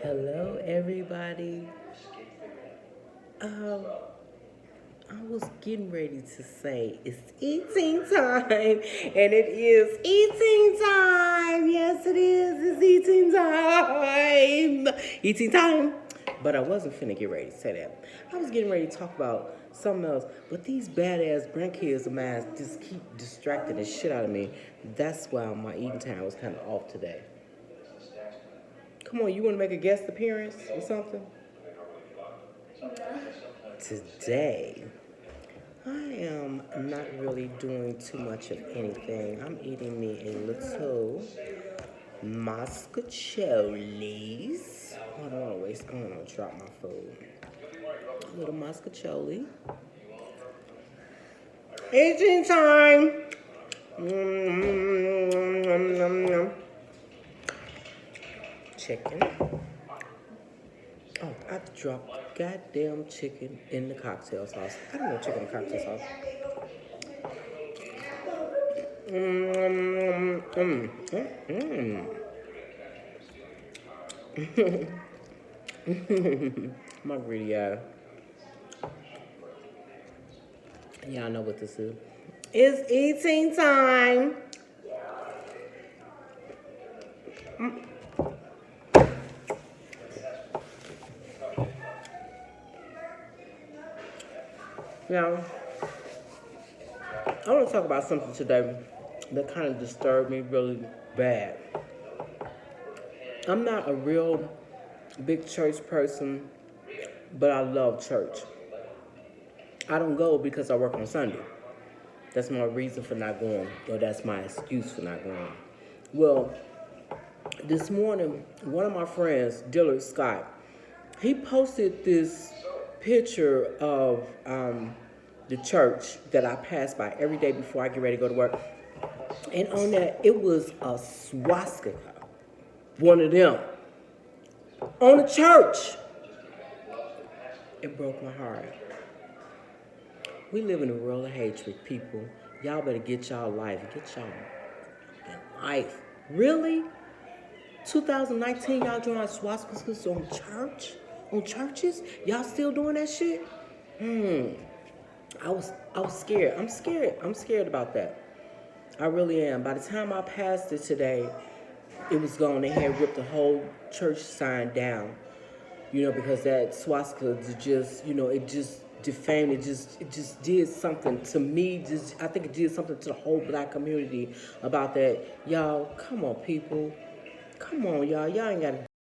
Hello, everybody. Um, I was getting ready to say it's eating time, and it is eating time. Yes, it is. It's eating time. Eating time. But I wasn't finna get ready to say that. I was getting ready to talk about something else. But these badass grandkids of mine just keep distracting the shit out of me. That's why my eating time was kind of off today. Come on, you want to make a guest appearance or something? Today, I am not really doing too much of anything. I'm eating me a little mascacholis. I don't want to waste. I don't want to drop my food. A little mascacholi. Eating time. Chicken. Oh, I dropped goddamn chicken in the cocktail sauce. I don't know chicken in cocktail sauce. My greedy eye. Y'all know what this is. It's eating time. Now, I want to talk about something today that kind of disturbed me really bad. I'm not a real big church person, but I love church. I don't go because I work on Sunday. That's my reason for not going, or that's my excuse for not going. Well, this morning, one of my friends, Dillard Scott, he posted this picture of the church that I pass by every day before I get ready to go to work. And on that, it was a swastika, one of them, on the church. It broke my heart. We live in a world of hatred, people. Y'all better get y'all life. Get y'all life. Really? 2019, y'all drawing swastikas on church? On churches? Y'all still doing that shit? I was scared. I'm scared. I'm scared about that. I really am. By the time I passed it today, it was gone. They had ripped the whole church sign down. Because that swastika just, it just defamed. It just did something to me. I think it did something to the whole black community about that. Y'all, come on, people. Come on, y'all. Y'all ain't got to